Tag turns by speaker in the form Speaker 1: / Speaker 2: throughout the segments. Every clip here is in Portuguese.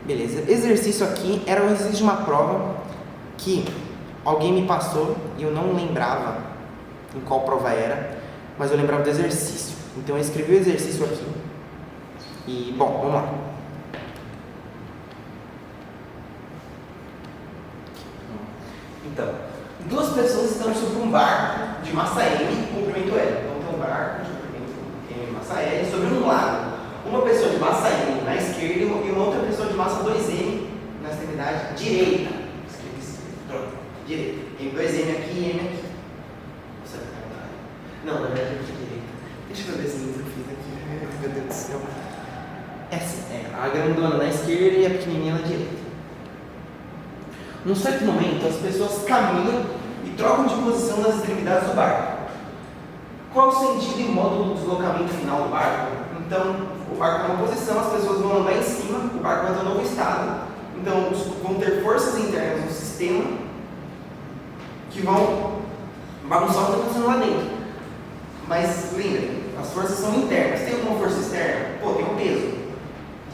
Speaker 1: Beleza, exercício aqui era um exercício de uma prova que alguém me passou e eu não lembrava em qual prova era, mas eu lembrava do exercício. Então eu escrevi o exercício aqui. E, bom, vamos lá. Então, duas pessoas estão sobre um barco de massa M e comprimento L. Então tem um barco de comprimento M e massa L sobre um lago. Uma pessoa de massa M na esquerda e uma outra pessoa de massa 2M na extremidade direita. Direita. Tem 2M aqui e M aqui. Não, na verdade é aqui direita. Deixa eu ver se eu fiz aqui. Meu Deus do céu. Essa é a grandona na esquerda e a pequenininha na direita. Num certo momento, as pessoas caminham e trocam de posição nas extremidades do barco. Qual o sentido e modo do deslocamento final do barco? Então, o barco está numa posição, as pessoas vão andar em cima, o barco vai ter um novo estado. Então, vão ter forças internas no sistema que vão bagunçar o que está acontecendo lá dentro. Mas, lembra, as forças são internas. Tem alguma força externa? Pô, tem um peso.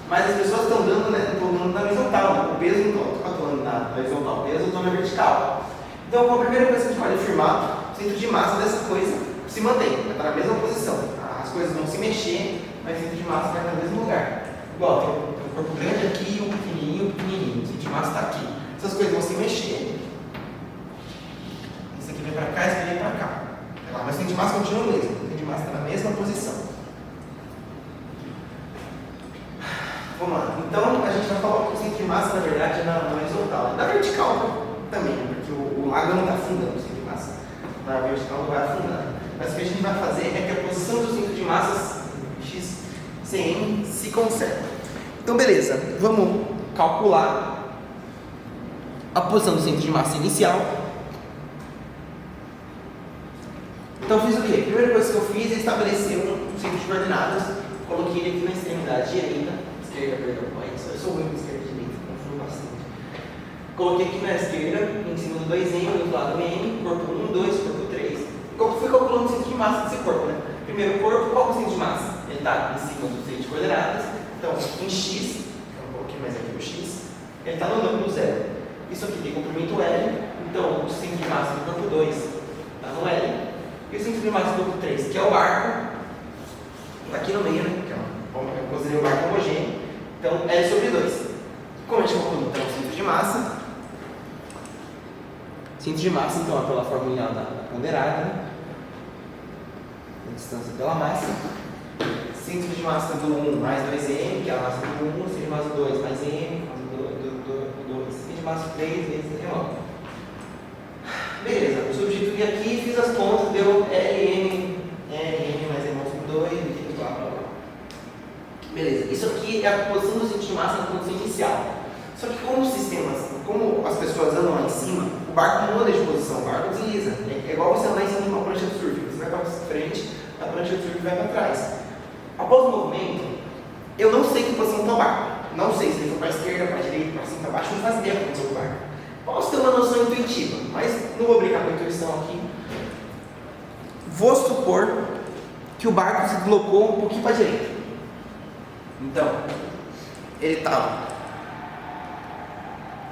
Speaker 1: Mas as pessoas estão dando, né, na horizontal, né? O peso não está atuando na horizontal, o peso está na vertical. Então, a primeira coisa que a gente pode afirmar, o centro de massa dessa coisa se mantém, vai estar na mesma posição. As coisas vão se mexer, mas o centro de massa vai estar no mesmo lugar. Igual, tem um corpo grande aqui, um pequenininho, o centro de massa está aqui. Essas coisas vão se mexer. Isso aqui vem para cá, isso aqui vem para cá. Mas o centro de massa continua o mesmo, o centro de massa está na mesma posição. Vamos lá. Então, a gente vai falar que o centro de massa, na verdade, é na horizontal. Na vertical também, né? Porque o lago não está afundando, o centro de massa. Na vertical não vai afundando. Mas o que a gente vai fazer é que a posição do centro de massas X, CM se conserva. Então, beleza. Vamos calcular a posição do centro de massa inicial. Então, fiz o quê? A primeira coisa que eu fiz é estabelecer um centro de coordenadas. Coloquei ele aqui na extremidade direita. Eu sou ruim com esquerda e direita, confundo bastante. Coloquei aqui na esquerda, em cima do 2M, do lado M, corpo 1, 2, corpo 3. Fui calculando o centro de massa desse corpo, né? Primeiro corpo, qual é o centro de massa? Ele está em cima do centro de coordenadas. Então, em X, eu coloquei mais aqui o X, ele está no ângulo 0. Isso aqui tem comprimento L, então o centro de massa do corpo 2 está no L. E o centro de massa do corpo 3, que é o barco, está aqui no meio, né? Eu considerei o barco homogêneo. Então, L sobre 2. Como a gente calculou, então, o centro de massa? Centro de massa, então, é pela formulinha da ponderada, né? A distância pela massa. Centro de massa do 1 mais 2M, que é a massa do 1. Centro de massa do 2 mais M, do 2. Centro de massa 3 vezes M. Beleza, eu substituí aqui, fiz as contas, deu LM mais M sobre 2, e blá blá blá. Beleza, isso aqui é a posição do centro de massa na condição inicial. Só que como as pessoas andam lá em cima, o barco não anda de posição, o barco desliza. É igual você andar em cima de uma prancha de surf, você vai para frente, a prancha de surf vai para trás. Após o movimento, eu não sei que posição está o barco. Não sei se ele foi para a esquerda, para a direita, para cima, para baixo, não faço ideia do que aconteceu com o barco. Posso ter uma noção intuitiva, mas não vou brincar com a intuição aqui. Vou supor que o barco se deslocou um pouquinho para a direita. Então, ele estava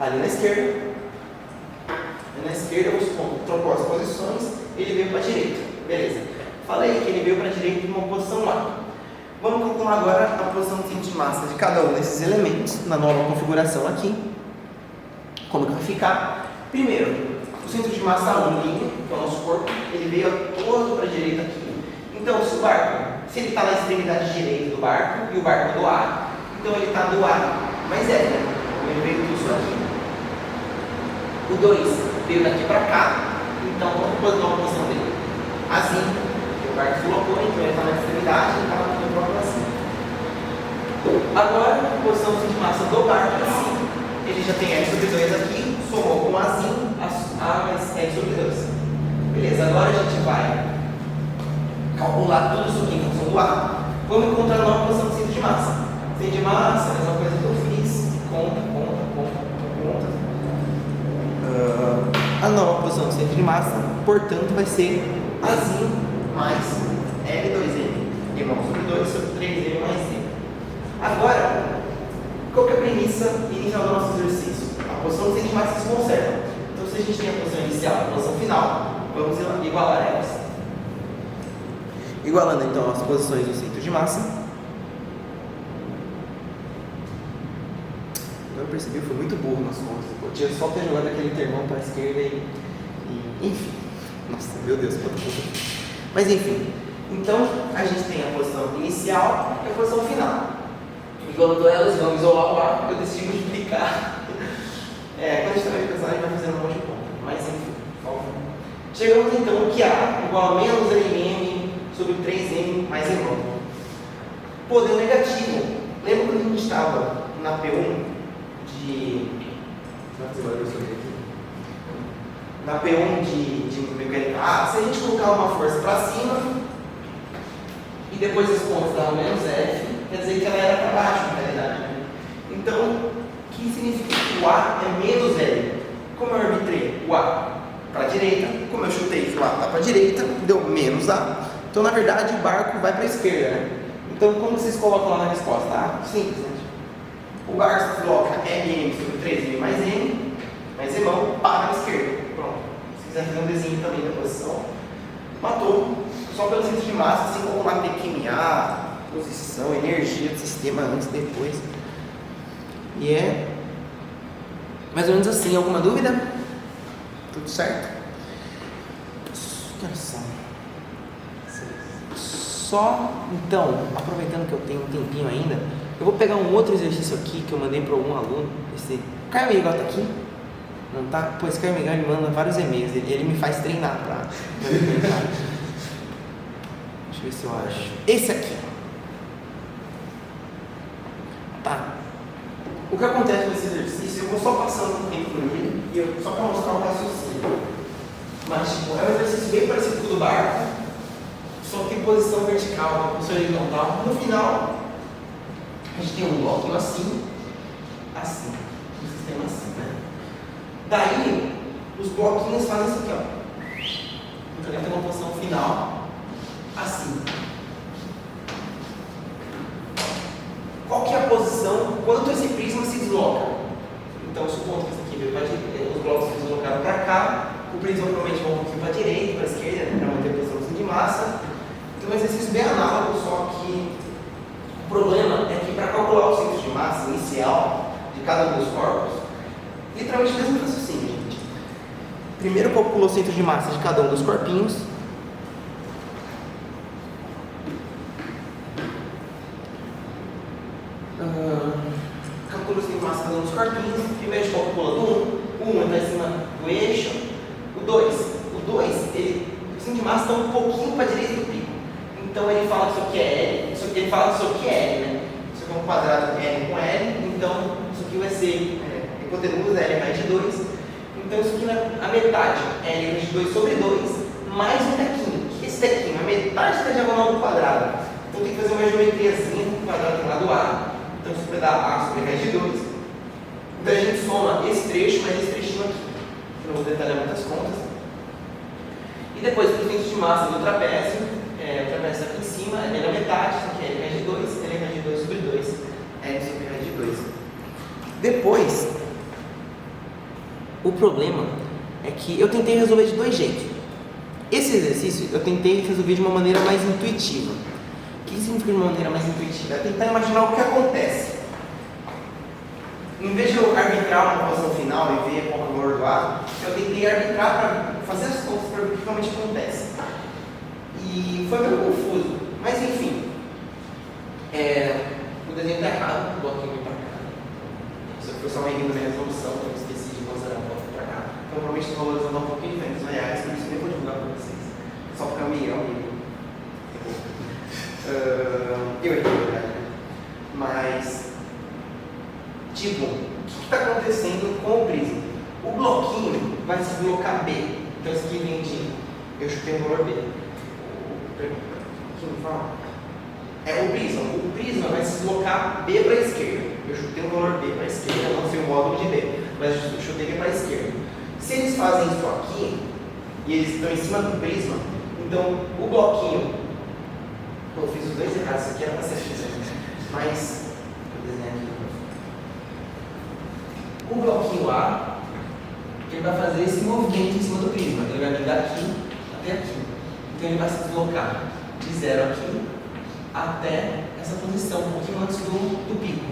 Speaker 1: ali na esquerda. E na esquerda, vamos supor, trocou as posições, ele veio para a direita. Beleza. Falei que ele veio para a direita em uma posição lá. Vamos calcular agora a posição do centro de massa de cada um desses elementos na nova configuração aqui. Como que vai ficar? Primeiro, o centro de massa 1', que é o nosso corpo, ele veio todo para a direita aqui. Então, se ele está na extremidade direita do barco e o barco é do A, então ele está do A mais L, né? Ele veio tudo aqui. O 2 veio daqui para cá, então qual é a posição dele? Assim, o barco se colocou, então ele está na extremidade e está no próprio assim. Agora, a posição de massa do barco é assim. Ele já tem L sobre 2 aqui, somou com Azinho, A mais L sobre 2. Beleza, agora a gente vai calcular tudo isso aqui em função do A. Vamos encontrar a nova posição do centro de massa. Centro de massa, a mesma coisa que eu fiz. Conta. A nova posição do centro de massa, portanto, vai ser Azinho mais L2M. E vamos sobre 2 sobre 3M mais M. Agora, massa se conservam. Então, se a gente tem a posição inicial e a posição final, vamos igualar elas. Igualando então as posições do centro de massa. Eu percebi, foi muito burro nas contas. Eu tinha só ter jogado aquele termão para a esquerda enfim. Nossa, meu Deus, quanto pouco. Mas enfim. Então, a gente tem a posição inicial e a posição final. Igualando elas, vamos isolar o ar, eu decidi multiplicar. Quando a gente também pensar, a gente vai fazendo um monte de conta. Mas enfim, chegamos então que A igual a menos LM sobre 3M mais M. Poder negativo. Lembra quando a gente estava na P1 na P1 de mecânica A, se a gente colocar uma força para cima e depois as pontas davam menos F, quer dizer que ela era para baixo na realidade. Então, o que significa que o A é menos L? Como eu arbitrei o A para a direita, como eu chutei que o A está para a direita, deu menos A. Então, na verdade, o barco vai para a esquerda, né? Então, como vocês colocam lá na resposta? Simples, né? O barco se coloca MM sobre 3M mais M, mais M para a esquerda. Pronto. Se quiser fazer um desenho também da posição, matou. Só pelo centro de massa, assim como lá PQMA, posição, energia do sistema antes e depois. E é mais ou menos assim. Alguma dúvida? Tudo certo? Só, então, aproveitando que eu tenho um tempinho ainda, eu vou pegar um outro exercício aqui que eu mandei para algum aluno. Esse Caio Miguel está aqui? Não tá? Pô, esse Caio Miguel me manda vários e-mails. Ele me faz treinar para treinar. Deixa eu ver se eu acho. Esse aqui. Tá. O que acontece com esse exercício, eu vou só passando um tempo por ele, só para mostrar o raciocínio. Mas, tipo, é um exercício bem parecido com o do barco, só que em posição vertical, posição horizontal. No final, a gente tem um bloquinho assim, um sistema assim, né? Daí, os bloquinhos fazem isso aqui, ó. Então, ele tem uma posição final, assim. Qual que é a posição, quanto esse prisma se desloca? Então, supondo que esse aqui veio para a direita, os blocos se deslocaram para cá, o prisma provavelmente vai um pouquinho para a direita, para a esquerda, para manter a posição de massa. Então, é um exercício bem análogo, só que o problema é que para calcular o centro de massa inicial de cada um dos corpos, literalmente o mesmo raciocínio, gente. Primeiro calcula o centro de massa de cada um dos corpinhos. Calcula o centro de massa de cada um dos corpinhos. Primeiro a gente calcula do 1. O 1 está em cima do eixo. O 2, o centro de massa está um pouquinho para a direita do pico. Então ele fala que isso aqui é L, ele fala que isso aqui é L, né? Isso aqui é um quadrado L com L, então isso aqui vai ser hipotenusa L raiz de 2. Então isso aqui é a metade, L raiz de 2 sobre 2, mais um tequinho. O que é esse tequinho? A metade da diagonal do quadrado. Então tem que fazer uma geometriazinha com o quadrado do lado A. Então isso vai dar A sobre raiz de 2. Então a gente soma esse trecho mais esse trechinho aqui. Eu não vou detalhar muitas contas. E depois para o centro de massa do trapézio, o trapézio está aqui em cima, é na metade, isso aqui é L raiz de 2, L raiz de 2 sobre 2, L sobre raiz de 2. Depois, o problema é que eu tentei resolver de dois jeitos. Esse exercício eu tentei resolver de uma maneira mais intuitiva. O que significa de uma maneira mais intuitiva? É tentar imaginar o que acontece. Em vez de eu arbitrar uma posição final e ver qual é o valor do A, eu tentei arbitrar para fazer as contas para ver o que realmente acontece. E foi meio confuso, mas enfim. O desenho está errado, o bloquinho veio para cá. Isso foi só uma erro da minha resolução, que eu esqueci de considerar o bloco para cá. Então provavelmente os valores vão dar um pouquinho diferentes nos reais, por isso eu nem vou divulgar para vocês. Só porque é um milhão e eu errei, na verdade. Mas, tipo, o que está acontecendo com o prisma? O bloquinho vai se deslocar B. Então isso aqui vem de. Eu chutei o valor B. O que me fala? O prisma vai se deslocar B para a esquerda. Eu chutei o valor B para a esquerda, não sei o módulo de B, mas eu chutei B para a esquerda. Se eles fazem isso aqui, e eles estão em cima do prisma, então o bloquinho. Eu fiz os dois errados, isso aqui era para ser X, mas. Vou desenhar aqui. O bloquinho A ele vai fazer esse movimento em cima do prisma. Ele vai vir daqui até aqui. Então ele vai se deslocar de 0 aqui até essa posição, um pouquinho antes do pico.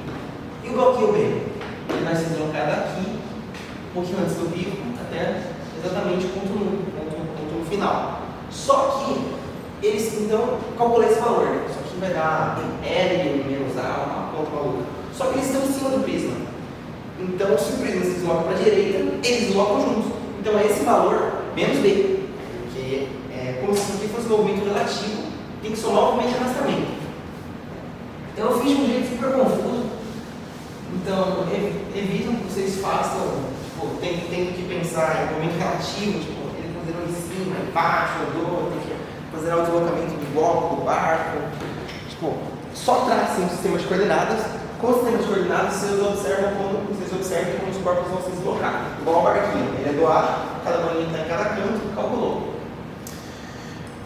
Speaker 1: E o bloquinho B? Ele vai se deslocar daqui, um pouquinho antes do pico, até exatamente o ponto final. Só que eles, então, calculei esse valor, né? Só que vai dar L menos A, uma ponto valor. Só que eles estão em cima do prisma. Então, se o prisma se desloca para a direita, eles deslocam juntos. Então, é esse valor menos B, porque é como se aqui fosse um movimento relativo, tem que somar o movimento de arrastamento. Então, eu fiz de um jeito super confuso. Então, evitam que vocês façam, tipo, tem que pensar em movimento relativo, tipo, ele considerou em cima, embaixo, andou, tem que considerar o deslocamento do bloco, do barco. Tipo, só tracem um sistema de coordenadas. Com o sistema de coordenadas, vocês observam como os corpos vão se deslocar. Igual o barquinho, ele é do A, cada bolinha está em cada canto, calculou.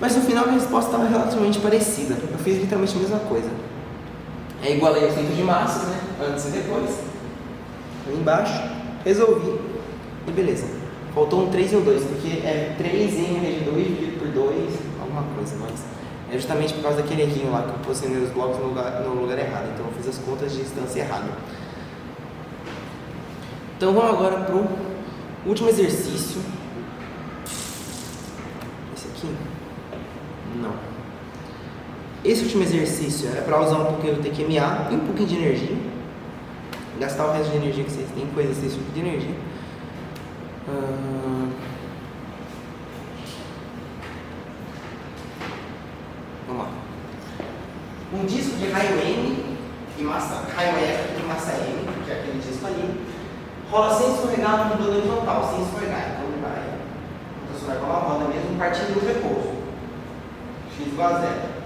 Speaker 1: Mas no final a resposta estava relativamente parecida. Eu fiz literalmente a mesma coisa. Igualei o centro de massas, né? Antes e depois. Ali embaixo, resolvi. E beleza. Faltou um 3 e um 2, porque é 3M de 2 dividido por 2, alguma coisa, mas é justamente por causa daquele errinho lá que eu posicionei os blocos no lugar errado. Então eu fiz as contas de distância errada. Então vamos agora para o último exercício. Esse aqui? Não. Esse último exercício é para usar um pouquinho do TQMA e um pouquinho de energia. Gastar o resto de energia que vocês têm com exercício de energia. Vamos lá. Um disco de raio M e massa, raio F e massa M, que é aquele disco ali, rola sem escorregar no modelo horizontal, sem escorregar. Então ele vai rotacionar igual uma roda mesmo, partindo do repouso. X igual a 0.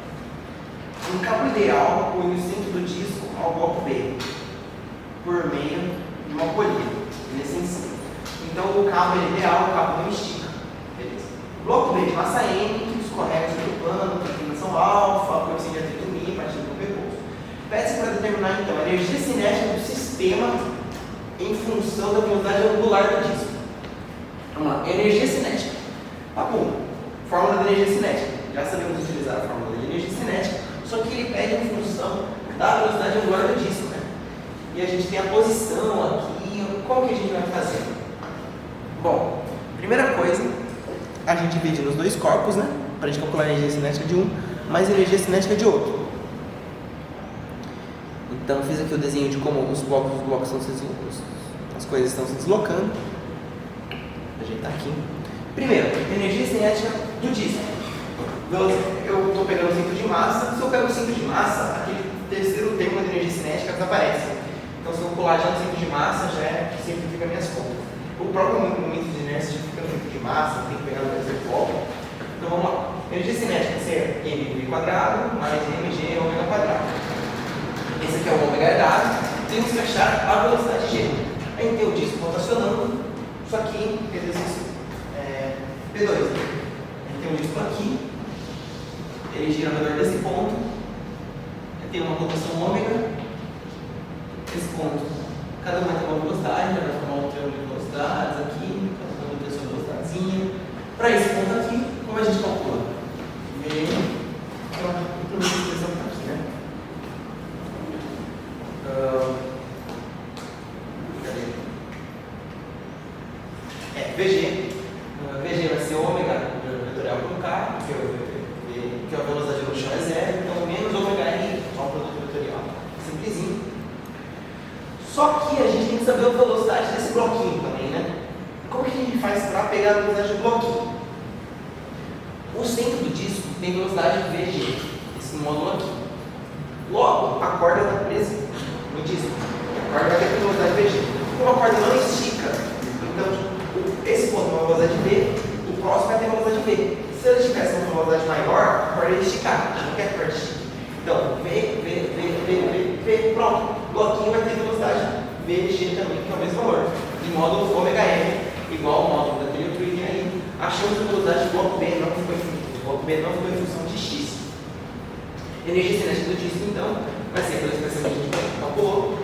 Speaker 1: Um cabo ideal une o centro do disco ao bloco B, por meio de uma polia, nesse ensino. Então o cabo é ideal, o cabo não estica. Beleza. O bloco B de massa M, que escorrega sobre o plano, tem inclinação alfa, coeficiente de atrito μ, partindo do repouso. Pede-se para determinar então a energia cinética do sistema em função da velocidade angular do disco. Vamos lá, energia cinética. Pum, fórmula da energia cinética. Já sabemos utilizar a fórmula da energia cinética, só que ele pede em função da velocidade angular do disco, né? E a gente tem a posição aqui, qual que a gente vai fazer? Bom, primeira coisa, a gente divide nos dois corpos, né? Para a gente calcular a energia cinética de um, mais a energia cinética de outro. Então, fiz aqui o desenho de como os blocos estão as coisas estão se deslocando. Vou ajeitar aqui. Primeiro, energia cinética do disco. Eu estou pegando o centro de massa. Se eu pego o centro de massa, aquele terceiro termo da energia cinética desaparece. Então, se eu pular já no centro de massa, já simplifica minhas contas. O próprio momento de inércia fica no centro de massa, tem que pegar no terceiro bloco. Então, vamos lá. Energia cinética vai ser mv² mais mg ômega quadrado. Esse aqui é o ômega dado. Temos que achar a velocidade g. Aí tem o disco rotacionando. Isso aqui, exercício P2. Aí tem o disco aqui. Ele gira ao redor desse ponto. Tem uma rotação ômega. Esse ponto, cada uma tem uma velocidade, vai formar um triângulo de velocidades aqui, cada uma tem sua velocidadezinha. Para esse ponto aqui, como a gente calcula? Então, a expressão está aqui, né? VG vai ser ômega vetorial por K, que a velocidade no chão é 0, então menos ômega R, só um produto vetorial. Simplesinho. Só que a gente tem que saber a velocidade desse bloquinho também, né? Como que a gente faz para pegar a velocidade do bloquinho? O centro do disco tem velocidade VG, esse módulo aqui. Logo, a corda está presa no disco. A corda vai ter velocidade VG. Como a corda não estica, então esse ponto tem uma velocidade V, o próximo vai ter uma velocidade V. Se ele tivesse uma velocidade maior, a corda ia esticar. A gente não quer que a corda estique. Então, V, pronto. O bloquinho vai ter velocidade VG também, que é o mesmo valor. De módulo ômega M, igual ao módulo da Triltrin, e aí achamos a velocidade do bloco B não ficou em função. O bloco B não ficou em função de X. Energia cinética do disco, então, vai ser pela expressão que a gente calculou.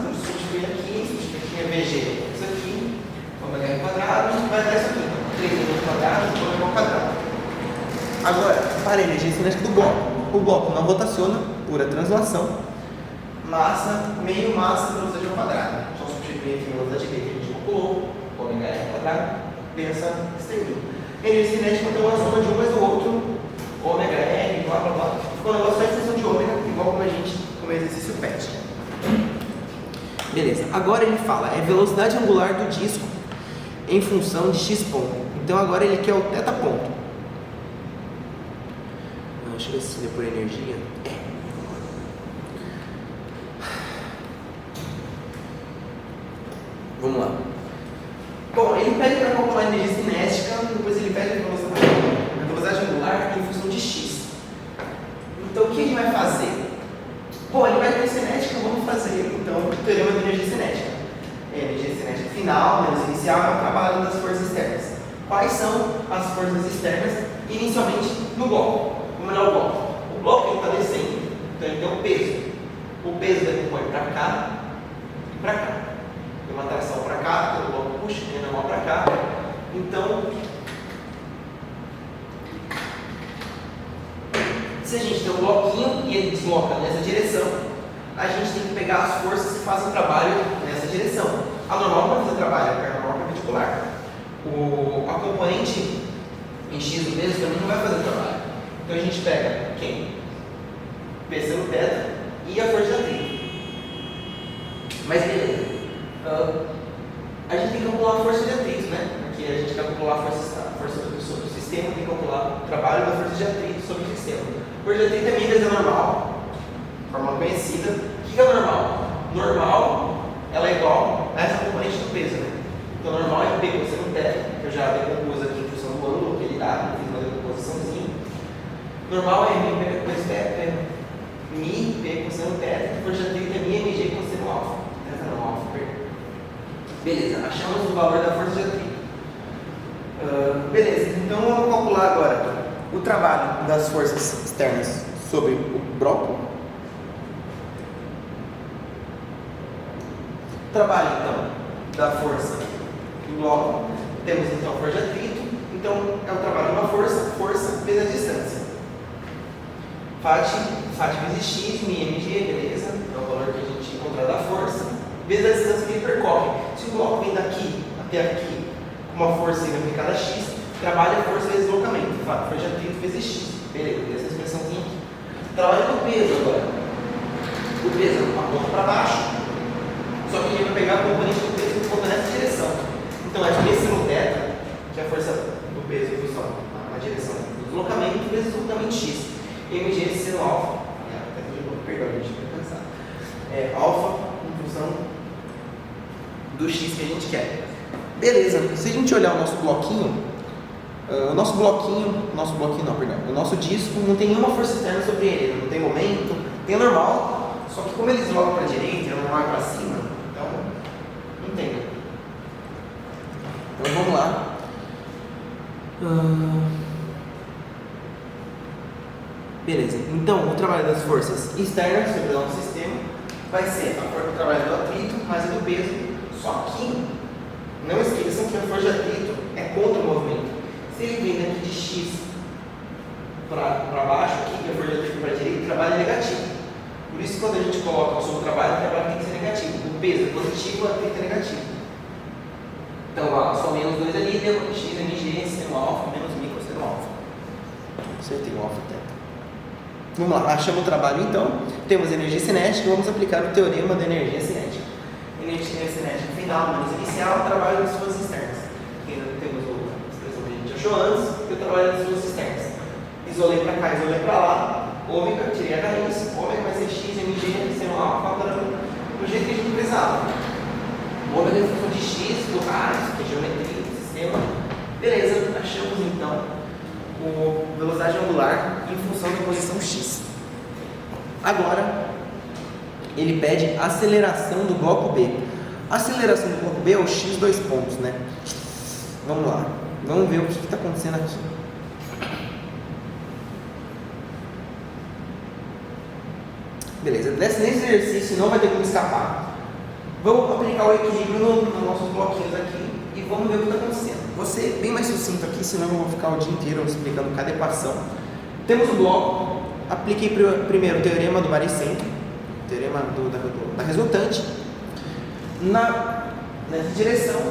Speaker 1: Substituir aqui é VG. Isso aqui, Agora, para a energia cinética do bloco. O bloco não rotaciona, pura translação. Massa, meio massa, velocidade ao quadrado. Então, substituir aqui a velocidade V que a gente calculou, ômega R ao quadrado, pensa extermínio. Energia cinética, então, é a soma de um mais do outro, ômega R, blá blá blá. Ficou um negócio só extensão de ômega, igual como o exercício pede. Beleza, agora ele fala, é velocidade angular do disco em função de x ponto. Então agora ele quer o θ ponto. Deixa eu ver se é por energia. Vamos lá. Bom, ele pede para calcular a energia cinética, depois ele pede a velocidade angular em função de x. Então o que ele vai fazer? Bom, ele vai ter cinética, vamos fazer então o teorema de energia cinética. Energia cinética final menos inicial é o trabalho das forças externas. Quais são as forças externas inicialmente no bloco? Vamos olhar o bloco. O bloco está descendo, então ele tem um peso. O peso decompõe para cá e para cá. Tem uma tração para cá, então o bloco puxa, tem normal para cá. Então, se a gente tem um bloquinho e ele desloca nessa direção, a gente tem que pegar as forças que fazem o trabalho nessa direção. A normal não vai fazer trabalho, porque a normal é perpendicular. A componente em x do peso também não vai fazer trabalho. Então a gente pega quem? P seno θ e a força de atrito. Mas beleza. A gente tem que calcular a força de atrito, né? Porque a gente quer calcular a força sobre o sistema, tem que calcular o trabalho da força de atrito sobre o sistema. A força de atrito é vezes a normal, fórmula conhecida. O que é normal? Normal, ela é igual a essa componente do peso, né? Então normal é P cosseno θ, que eu já decompus aqui em função do ângulo que ele dá, eu fiz uma decomposiçãozinha. Normal é mi ômega cosseno θ, mi P cosseno θ, que a força de atrito é mi mg cosseno alfa. Não, alfa, perdão. Beleza, achamos o valor da força de atrito. Beleza, então vamos calcular agora o trabalho das forças externas sobre o bloco. Trabalho então da força do bloco. Temos então a força de atrito. Então é o trabalho de uma força vezes a distância. Φ vezes x, mi mg, beleza? É o valor que a gente encontrou da força, vezes a distância que ele percorre. Se o bloco vem daqui até aqui com uma força aplicada a x, trabalha a força vezes deslocamento. Força de atrito vezes x. Beleza, tem essa expressãozinha aqui. Trabalha no peso agora. O peso aponta para baixo, só que a gente vai pegar a componente do peso que aponta nessa direção. Então é P seno θ, que é a força do peso em função na direção do deslocamento, vezes o deslocamento x. mg seno alfa, perdão, gente, vai cansar. É alfa em função do x que a gente quer. Beleza, se a gente olhar o nosso bloquinho, o nosso disco não tem nenhuma força externa sobre ele, não tem momento, tem o normal, só que como ele desloca para a direita e o normal é para cima, então não tem. Então vamos lá. Beleza, então o trabalho das forças externas sobre o nosso sistema vai ser o trabalho do atrito mais a do peso, só que não esqueçam que a força de atrito é contra o movimento. Se ele vem daqui de x para baixo, aqui, que a força de atrito para a direita, o trabalho é negativo. Por isso, quando a gente coloca o seu trabalho tem que ser negativo. O peso é positivo, o atrito é negativo. Então, somei os dois ali, deu x mg seno alfa menos mi cosseno alfa. Acertei o alfa θ. Vamos lá, achamos o trabalho então, temos energia cinética, vamos aplicar o teorema da energia cinética. Energia cinética final menos inicial, trabalho das forças externas. Aqui temos a expressão que a gente achou antes, e o trabalho das forças externas. Isolei para cá, isolei para lá, ômega, tirei a raiz, ômega vai ser x, mg, seno alfa, do jeito que a gente precisava. Ômega é a função de x, do raio, que é geometria do sistema. Beleza, achamos então a velocidade angular em função da posição x. Agora, ele pede aceleração do bloco B. A aceleração do bloco B é o x dois pontos, né? Vamos lá, vamos ver o que está acontecendo aqui. Beleza, nesse exercício não vai ter como escapar. Vamos aplicar o equilíbrio nos nossos bloquinhos aqui e vamos ver o que está acontecendo. vou ser bem mais sucinto aqui, senão eu vou ficar o dia inteiro explicando cada equação. Temos o bloco, apliquei primeiro o teorema do baricentro, o teorema da resultante. Nessa direção,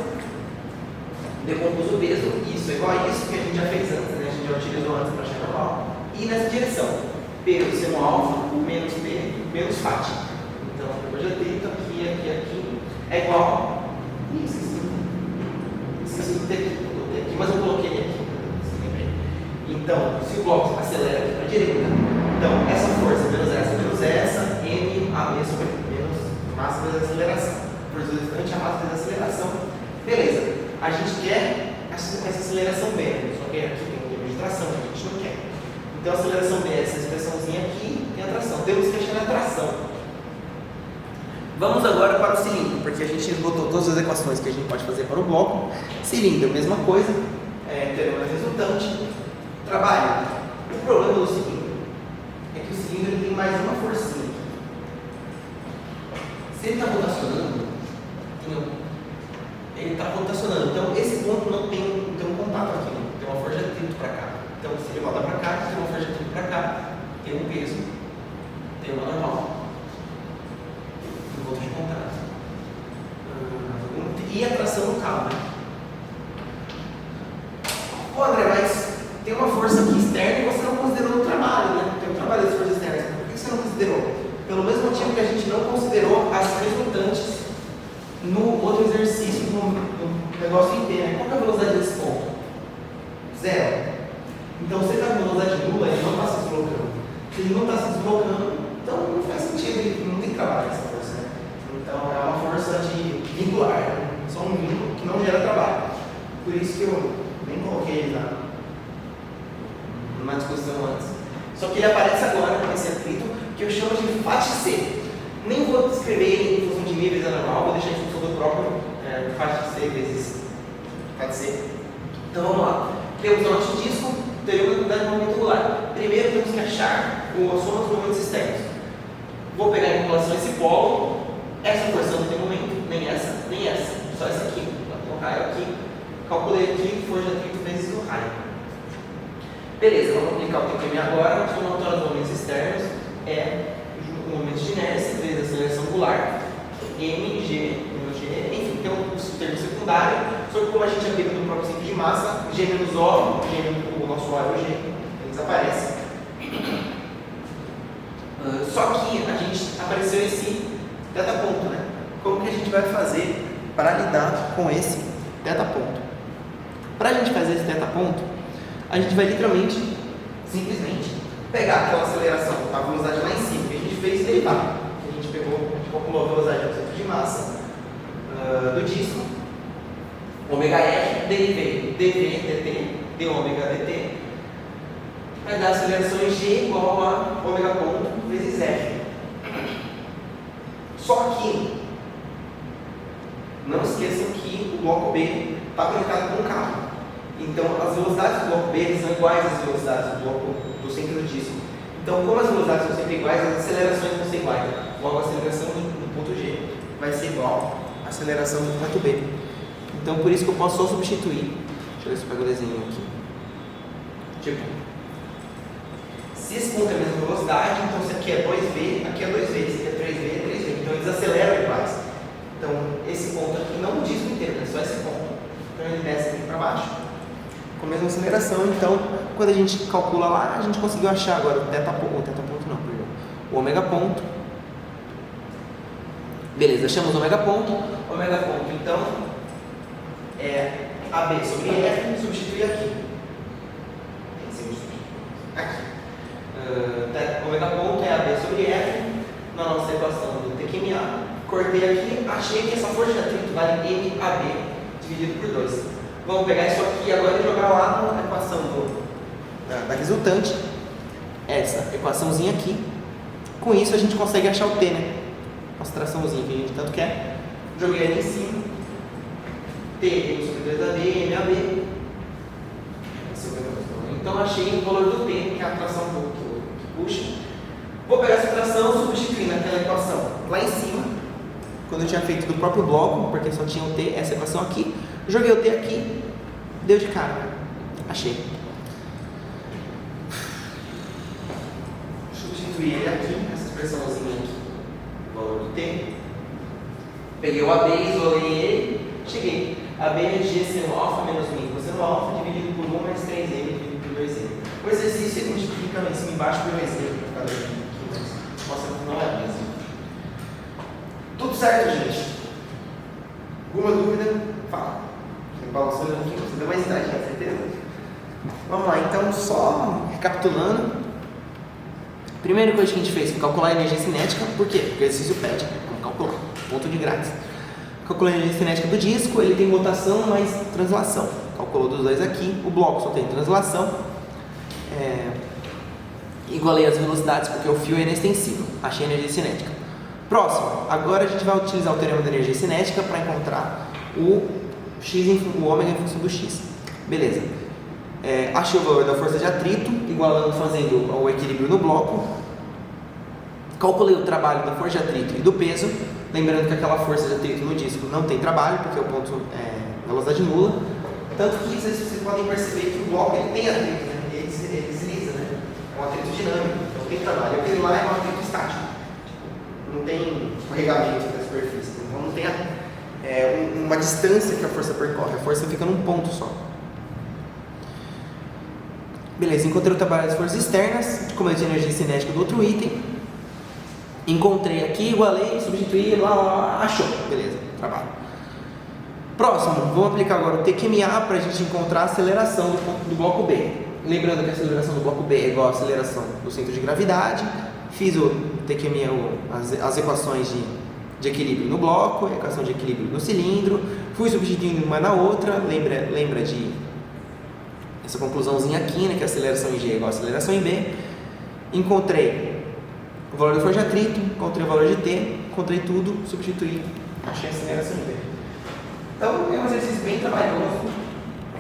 Speaker 1: decompus o peso, isso é igual a isso que a gente já fez antes, né? A gente já utilizou antes para achar normal. E nessa direção, P seno alfa menos P menos φ. Então, depois de atrito, aqui, é igual. Esqueci do T aqui, mas eu coloquei ele aqui. Então, se o bloco acelera aqui para a direita, então essa força menos essa, MAB sobre menos massa vezes aceleração. Força resultante a massa vezes aceleração. Beleza. A gente quer essa aceleração B, né? Só que aqui tem um nível de tração, que a gente não quer. Então, a aceleração B é essa expressãozinha aqui, tem a tração. Temos que achar a tração. Vamos agora para o cilindro, porque a gente esgotou todas as equações que a gente pode fazer para o bloco. Cilindro, mesma coisa, teorema resultante, trabalho. O problema do cilindro é que o cilindro ele tem mais uma forcinha. Se ele está rotacionando, então esse ponto não tem um contato aqui, não. Tem uma força de atrito para cá. Então, se ele roda para cá, tem uma força de atrito para cá, tem um peso, tem uma normal. Ponto de contato. E a tração no cabo, né? Pô, André, mas tem uma força aqui externa e você não considerou no trabalho, né? Tem um trabalho das forças externas. Por que você não considerou? Pelo mesmo motivo que a gente não considerou as resultantes no outro exercício, no negócio inteiro. Qual é a velocidade desse ponto? 0. Então, se ele está com velocidade nula, ele não está se deslocando. Se ele não está se deslocando, então não faz sentido, não tem trabalho essa força. Né? Então, é uma força de vincular, né? Só um vínculo que não gera trabalho. Por isso que eu nem coloquei ele numa discussão antes. Só que ele aparece agora com esse atrito que eu chamo de FAT-C. Nem vou descrever ele em função de níveis anormal, vou deixar em função do próprio FAT-C vezes FAT-C. Então vamos lá. Temos o nosso disco, teorema da unidade de movimento angular. Primeiro temos que achar a soma dos movimentos externos. Vou pegar em calculação esse polo. Essa porção não tem momento, nem essa, só essa aqui. Então, o raio aqui, calculei aqui, força de atrito vezes o raio. Beleza, vamos aplicar o TQM agora. A somatória dos movimentos externos é o momento de inércia vezes a aceleração angular, mg, enfim, tem um termo secundário, só que como a gente aplica no próprio simples de massa, G menos O, o nosso O é o G, ele desaparece. Só que a gente apareceu esse teta ponto, né? Como que a gente vai fazer para lidar com esse teta ponto? Para a gente fazer esse teta ponto, a gente vai literalmente, simplesmente, pegar aquela aceleração, a velocidade lá em cima, que a gente fez e derivar. A gente calculou a velocidade do centro de massa do disco, ômega F, derivei dv dt, d ômega dt, vai dar a aceleração em g igual a ômega ponto vezes F. Só que, não esqueçam que o bloco B está conectado com o carro. Então, as velocidades do bloco B são iguais às velocidades do centro do disco. Então, como as velocidades são sempre iguais, as acelerações vão ser iguais. Logo, a aceleração no ponto G vai ser igual à aceleração no ponto B. Então, por isso que eu posso só substituir. Deixa eu ver se eu pego o desenho aqui. Tipo, se esse ponto é a mesma velocidade, então se aqui é 2V, aqui é 2V, se aqui é 3V, é 3V. Então, eles aceleram iguais. Então, esse ponto aqui não o disco inteiro, é só esse ponto. Então, ele desce aqui para baixo com a mesma aceleração. Então, quando a gente calcula lá, a gente conseguiu achar agora o teta ponto não, perdão, o ômega ponto. Beleza, achamos o ômega ponto. Então, é AB sobre F, substituir aqui. Ômega ponto é AB sobre F, na nossa equação do TQMA. Cortei aqui, achei que essa força de atrito vale MAB dividido por 2. Vamos pegar isso aqui agora e jogar lá na equação da resultante, essa equaçãozinha aqui. Com isso a gente consegue achar o T, né? Concentraçãozinha que a gente tanto quer. Joguei ali em cima. T sobre 2AB, MAB. Então achei o valor do T, que é a atração que puxa. Vou pegar essa atração e substituir naquela equação lá em cima, quando eu tinha feito do próprio bloco, porque só tinha o T, essa equação aqui. Joguei o T aqui, Deu de cara. Achei. Substituí ele aqui, essa expressãozinha aqui, o valor do T. Peguei o AB, isolei ele, cheguei. AB é G seno alfa menos μ cosseno alfa dividido por 1 mais 3M dividido por 2M. O exercício ele multiplica em cima e embaixo por 2M para cada aqui, mas mostra que não é mesmo. Tudo certo, gente? Alguma dúvida? Fala. Tem balançando aqui, você deu mais idade, com certeza? Vamos lá, então, só recapitulando. Primeira coisa que a gente fez foi calcular a energia cinética. Por quê? Porque o exercício pede, vamos calcular, ponto de grátis. Calculei a energia cinética do disco, ele tem rotação mais translação. Calculou dos dois aqui, o bloco só tem translação. Igualei as velocidades porque o fio é inextensível. Achei a energia cinética. Próximo, agora a gente vai utilizar o teorema da energia cinética para encontrar o ômega em função do x. Beleza. Achei o valor da força de atrito, igualando, fazendo o equilíbrio no bloco. Calculei o trabalho da força de atrito e do peso. Lembrando que aquela força de atrito no disco não tem trabalho, porque o ponto é velocidade nula. Tanto que vocês podem perceber que o bloco ele tem atrito, né? Ele desliza, né? É um atrito dinâmico, então tem trabalho. Aquele lá é um atrito estático. Não tem escorregamento da superfície. Então não tem uma distância que a força percorre. A força fica num ponto só. Beleza, encontrei o trabalho das forças externas, como de energia cinética do outro item. Encontrei aqui, igualei, substituí, achou. Beleza, trabalho. Próximo, vamos aplicar agora o TQMA para a gente encontrar a aceleração do bloco B. Lembrando que a aceleração do bloco B é igual à aceleração do centro de gravidade. Fiz o TQMA, as equações de equilíbrio no bloco, a equação de equilíbrio no cilindro. Fui substituindo uma na outra. Lembra de essa conclusãozinha aqui, né, que a aceleração em G é igual à aceleração em B. Encontrei o valor da força de atrito, encontrei o valor de T, encontrei tudo, substituí, achei a aceleração em B. Então, é um exercício bem trabalhoso.